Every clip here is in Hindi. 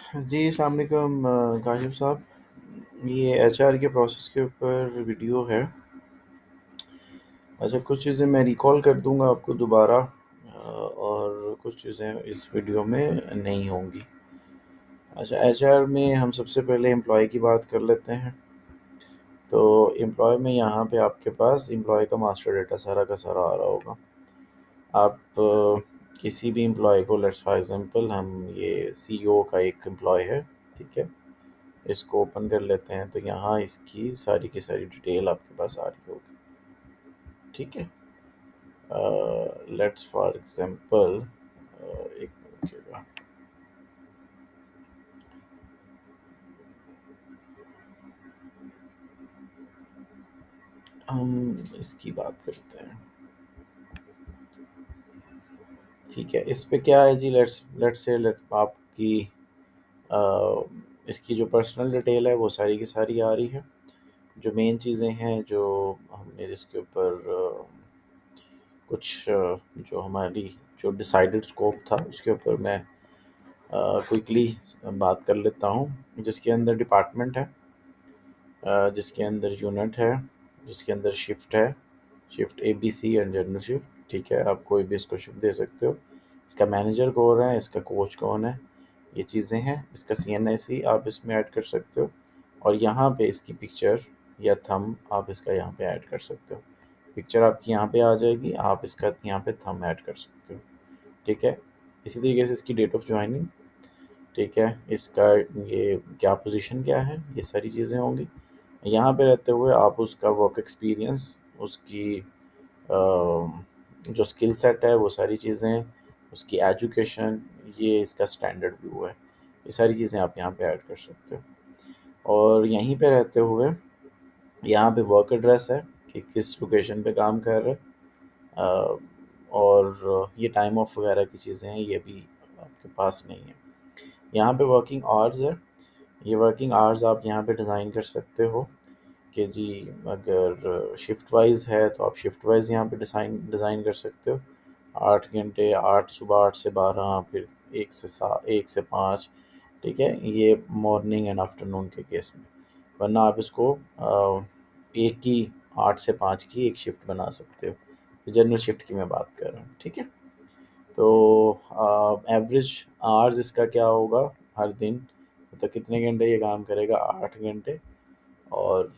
जी, अस्सलाम वालेकुम काशिफ़ साहब। ये एचआर के प्रोसेस के ऊपर वीडियो है। अच्छा, कुछ चीज़ें मैं रिकॉल कर दूँगा आपको दोबारा और कुछ चीज़ें इस वीडियो में नहीं होंगी। अच्छा, एचआर में हम सबसे पहले एम्प्लॉयी की बात कर लेते हैं। तो एम्प्लॉयी में यहाँ पे आपके पास एम्प्लॉयी का मास्टर डेटा सारा का सारा आ रहा होगा। आप किसी भी एम्प्लॉयी को लेट्स फॉर एग्ज़ाम्पल हम ये सीईओ का एक एम्प्लॉयी है, ठीक है? इसको ओपन कर लेते हैं तो यहाँ इसकी सारी की सारी डिटेल आपके पास आ रही होगी, ठीक है। लेट्स फॉर एग्जांपल एक मिनट रुकिएगा। हम इसकी बात करते हैं, ठीक है। इस पे क्या है जी, लेट्स लेट्स से लेट आपकी इसकी जो पर्सनल डिटेल है वो सारी की सारी आ रही है। जो मेन चीज़ें हैं जो हमने जिसके ऊपर कुछ जो हमारी जो डिसाइडेड स्कोप था उसके ऊपर मैं क्विकली बात कर लेता हूँ। जिसके अंदर डिपार्टमेंट है, जिसके अंदर यूनिट है, जिसके अंदर शिफ्ट है, shift A B C and general shift, ठीक है। आप कोई भी इसको शिफ्ट दे सकते हो। इसका मैनेजर कौन है, इसका कोच कौन है, ये चीज़ें हैं। इसका सी एन आई सी आप इसमें ऐड कर सकते हो और यहाँ पे इसकी पिक्चर या थंब आप इसका यहाँ पे ऐड कर सकते हो। पिक्चर आपकी यहाँ पे आ जाएगी, आप इसका यहाँ पे थंब ऐड कर सकते हो, ठीक है। इसी तरीके से इसकी डेट ऑफ ज्वाइनिंग, ठीक है। इसका ये क्या पोजीशन क्या है, ये सारी चीज़ें होंगी। यहाँ पे रहते हुए आप उसका वर्क एक्सपीरियंस, उसकी जो स्किल सेट है वो सारी चीज़ें, उसकी एजुकेशन, ये इसका स्टैंडर्ड व्यू है। ये सारी चीज़ें आप यहाँ पे ऐड कर सकते हो। और यहीं पे रहते हुए यहाँ पे वर्क एड्रेस है कि किस लोकेशन पे काम कर रहे हैं। और ये टाइम ऑफ वगैरह की चीज़ें हैं, ये भी आपके पास नहीं है। यहाँ पे वर्किंग आवर्स है। ये वर्किंग आवर्स आप यहाँ पे डिज़ाइन कर सकते हो कि जी अगर शिफ्ट वाइज़ है तो आप शिफ्ट वाइज़ यहाँ पे डिज़ाइन कर सकते हो। 8 घंटे, 8 सुबह 8 से 12, फिर 1 से 5, ठीक है। ये मॉर्निंग एंड आफ्टरनून के केस में। वरना आप इसको एक की 8 से 5 की एक शिफ्ट बना सकते हो। जनरल शिफ्ट की मैं बात कर रहा हूँ, ठीक है। तो एवरेज आवर्स इसका क्या होगा हर दिन, मतलब कितने घंटे ये काम करेगा, 8 घंटे। और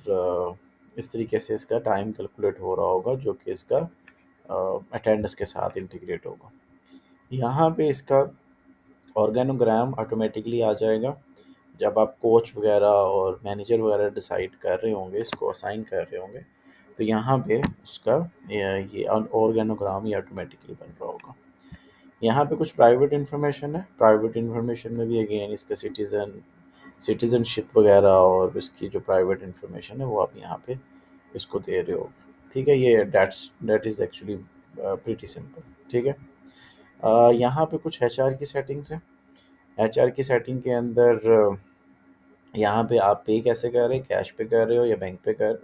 इस तरीके से इसका टाइम कैलकुलेट हो रहा होगा जो कि इसका अटेंडेंस के साथ इंटीग्रेट होगा। यहाँ पे इसका ऑर्गेनोग्राम ऑटोमेटिकली आ जाएगा जब आप कोच वगैरह और मैनेजर वगैरह डिसाइड कर रहे होंगे, इसको असाइन कर रहे होंगे, तो यहाँ पे उसका ये ऑर्गेनोग्राम ही ऑटोमेटिकली बन रहा होगा। यहाँ पे कुछ प्राइवेट इन्फॉर्मेशन है। प्राइवेट इन्फॉर्मेशन में भी अगेन इसका सिटीज़नशिप वगैरह और इसकी जो प्राइवेट इन्फॉर्मेशन है वो आप यहाँ पे इसको दे रहे हो, ठीक है। ये that is actually pretty simple, ठीक है। यहाँ पे कुछ एचआर की सेटिंग्स हैं। एचआर की सेटिंग के अंदर यहाँ पे आप पे कैसे कर रहे हैं, कैश पे कर रहे हो या बैंक पे कर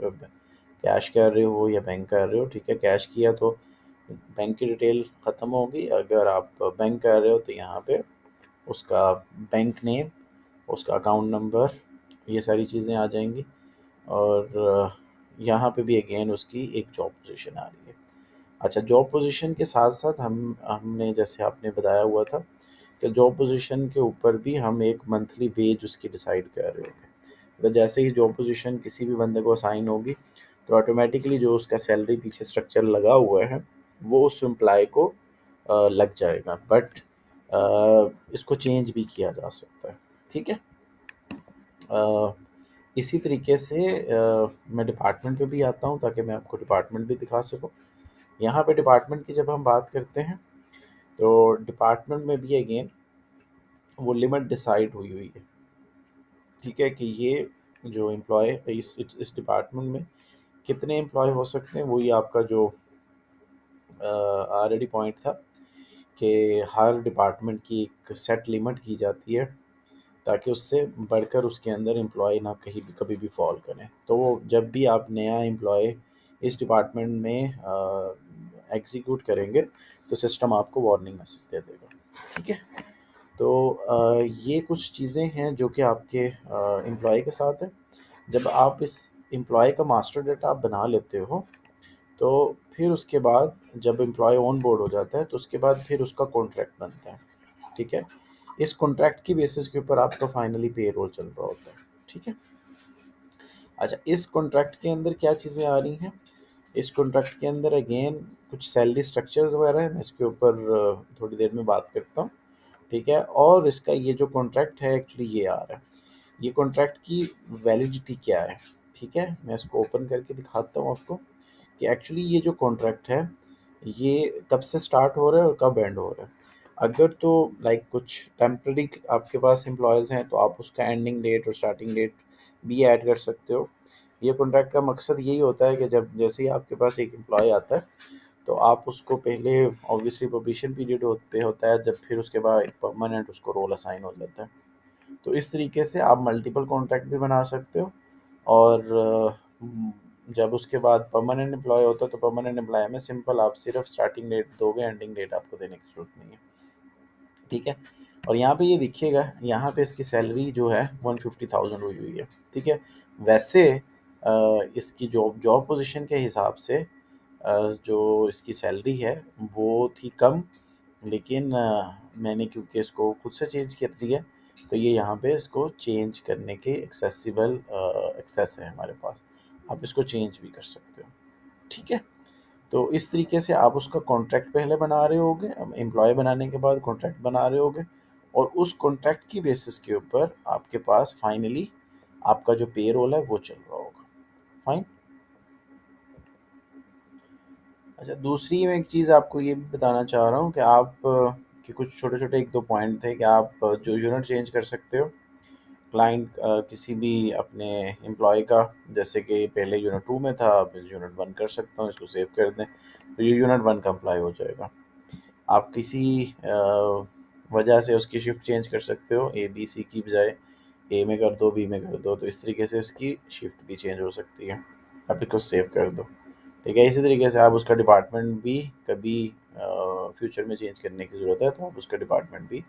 कैश कर रहे हो या बैंक कर रहे हो, ठीक है। कैश किया तो बैंक की डिटेल ख़त्म होगी। अगर आप बैंक कर रहे हो तो यहाँ पे उसका बैंक नेम, उसका अकाउंट नंबर, ये सारी चीज़ें आ जाएंगी। और यहाँ पे भी अगेन उसकी एक जॉब पोजीशन आ रही है। अच्छा, जॉब पोजीशन के साथ साथ हमने जैसे आपने बताया हुआ था कि जॉब पोजीशन के ऊपर भी हम एक मंथली वेज उसकी डिसाइड कर रहे होंगे। तो जैसे ही जॉब पोजीशन किसी भी बंदे को असाइन होगी तो ऑटोमेटिकली जो उसका सैलरी पीछे स्ट्रक्चर लगा हुआ है वो उस एम्प्लॉय को लग जाएगा। बट इसको चेंज भी किया जा सकता है, ठीक है। अ, इसी तरीके से मैं डिपार्टमेंट पे भी आता हूँ ताकि मैं आपको डिपार्टमेंट भी दिखा सकूँ। यहाँ पे डिपार्टमेंट की जब हम बात करते हैं तो डिपार्टमेंट में भी अगेन वो लिमिट डिसाइड हुई हुई है, ठीक है, कि ये जो एम्प्लॉय इस डिपार्टमेंट में कितने एम्प्लॉय हो सकते हैं। वही आपका जो ऑलरेडी पॉइंट था कि हर डिपार्टमेंट की एक सेट लिमिट की जाती है ताकि उससे बढ़कर उसके अंदर एम्प्लॉय ना कहीं भी कभी भी फॉल करें। तो वो जब भी आप नया एम्प्लॉय इस डिपार्टमेंट में एग्जीक्यूट करेंगे तो सिस्टम आपको वार्निंग मैसेज दे देगा, ठीक है। तो ये कुछ चीज़ें हैं जो कि आपके एम्प्लॉय के साथ है। जब आप इस एम्प्लॉय का मास्टर डेटा आप बना लेते हो, तो फिर उसके बाद जब एम्प्लॉय ऑन बोर्ड हो जाता है, तो उसके बाद फिर उसका कॉन्ट्रैक्ट बनता है। ठीक है? इस कॉन्ट्रैक्ट की बेसिस के ऊपर आपका फाइनली पेरोल चल रहा होता है। ठीक है? अच्छा, इस कॉन्ट्रैक्ट के अंदर क्या चीज़ें आ रही हैं? इस कॉन्ट्रैक्ट के अंदर अगेन कुछ सैलरी स्ट्रक्चर्स वगैरह है, मैं इसके ऊपर थोड़ी देर में बात करता हूँ। ठीक है? और इसका ये जो कॉन्ट्रैक्ट है एक्चुअली ये आ रहा है। ये कॉन्ट्रैक्ट की वैलिडिटी क्या है? ठीक है? मैं इसको ओपन करके दिखाता हूँ आपको कि एक्चुअली ये जो कॉन्ट्रैक्ट है, ये कब से स्टार्ट हो रहा है और कब एंड हो रहा है। अगर तो लाइक कुछ टेम्पररी आपके पास एम्प्लॉयज़ हैं, तो आप उसका एंडिंग डेट और स्टार्टिंग डेट भी ऐड कर सकते हो। ये कॉन्ट्रैक्ट का मकसद यही होता है कि जब जैसे ही आपके पास एक एम्प्लॉय आता है, तो आप उसको पहले ऑब्वियसली प्रोबेशन पीरियड पे होता है, जब फिर उसके बाद परमानेंट उसको रोल असाइन हो जाता है। तो इस तरीके से आप मल्टीपल कॉन्ट्रैक्ट भी बना सकते हो। और जब उसके बाद परमानेंट एम्प्लॉय होता है, तो परमानेंट एम्प्लॉय में सिंपल आप सिर्फ स्टार्टिंग डेट दोगे, एंडिंग डेट आपको देने की ज़रूरत नहीं है। ठीक है? और यहाँ पे ये देखिएगा, यहाँ पे इसकी सैलरी जो है 150,000 हुई हुई है। ठीक है? वैसे इसकी जॉब जॉब पोजीशन के हिसाब से जो इसकी सैलरी है वो थी कम, लेकिन मैंने क्योंकि इसको खुद से चेंज कर दिया, तो ये यहाँ पे इसको चेंज करने के एक्सेसिबल एक्सेस है हमारे पास। आप इसको चेंज भी कर सकते हो। ठीक है? तो इस तरीके से आप उसका कॉन्ट्रैक्ट पहले बना रहे होगे, एम्प्लॉय बनाने के बाद कॉन्ट्रैक्ट बना रहे होगे, और उस कॉन्ट्रैक्ट की बेसिस के ऊपर आपके पास फाइनली आपका जो पे रोल है वो चल रहा होगा। फाइन। अच्छा, दूसरी मैं एक चीज़ आपको ये भी बताना चाह रहा हूँ कि आप कि कुछ छोटे छोटे एक दो पॉइंट थे कि आप जो यूनिट चेंज कर सकते हो क्लाइंट किसी भी अपने एम्प्लॉय का। जैसे कि पहले यूनिट 2 में था, अब यूनिट 1 कर सकता हूँ, इसको सेव कर दें, तो ये यूनिट 1 का अप्लाई हो जाएगा। आप किसी वजह से उसकी शिफ्ट चेंज कर सकते हो, ए बी सी की बजाय ए में कर दो, बी में कर दो, तो इस तरीके से उसकी शिफ्ट भी चेंज हो सकती है। आप इसको सेव कर दो। ठीक है? इसी तरीके से आप उसका डिपार्टमेंट भी कभी फ्यूचर में चेंज करने की ज़रूरत है, तो आप उसका डिपार्टमेंट भी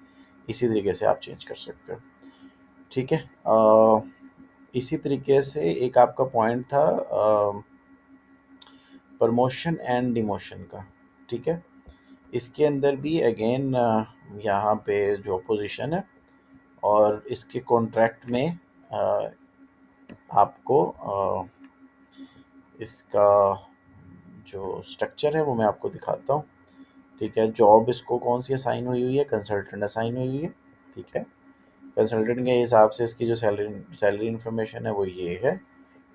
इसी तरीके से आप चेंज कर सकते हो। ठीक है? इसी तरीके से एक आपका पॉइंट था प्रमोशन एंड डिमोशन का। ठीक है? इसके अंदर भी अगेन यहाँ पे जो पोजीशन है और इसके कॉन्ट्रैक्ट में अ, आपको इसका जो स्ट्रक्चर है वो मैं आपको दिखाता हूँ। ठीक है? जॉब इसको कौन सी असाइन हुई हुई है, कंसल्टेंट असाइन हुई हुई है। ठीक है? कंसल्टेंट के हिसाब से इसकी जो सैलरी सैलरी इन्फॉर्मेशन है वो ये है।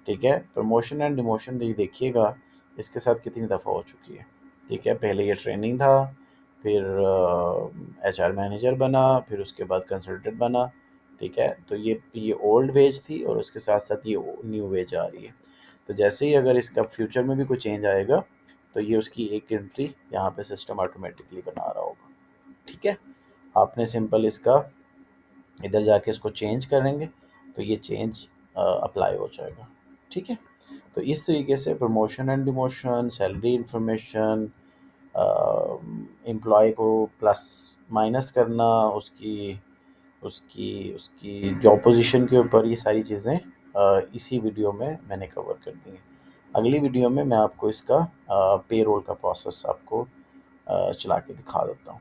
ठीक है? प्रमोशन एंड डिमोशन ये देखिएगा इसके साथ कितनी दफ़ा हो चुकी है। ठीक है? पहले ये ट्रेनिंग था, फिर एचआर मैनेजर बना, फिर उसके बाद कंसल्टेंट बना। ठीक है? तो ये ओल्ड वेज थी और उसके साथ साथ ये न्यू वेज आ रही है। तो जैसे ही अगर इसका फ्यूचर में भी कोई चेंज आएगा, तो ये उसकी एक एंट्री यहाँ पे सिस्टम ऑटोमेटिकली बना रहा होगा। ठीक है? आपने सिंपल इसका इधर जाके इसको चेंज करेंगे, तो ये चेंज अप्लाई हो जाएगा। ठीक है? तो इस तरीके से promotion and demotion, salary information, employee को प्लस माइनस करना, उसकी उसकी उसकी जॉब पोजीशन के ऊपर, ये सारी चीज़ें इसी वीडियो में मैंने कवर कर दी हैं। अगली वीडियो में मैं आपको इसका पेरोल का प्रोसेस आपको चला के दिखा देता हूँ।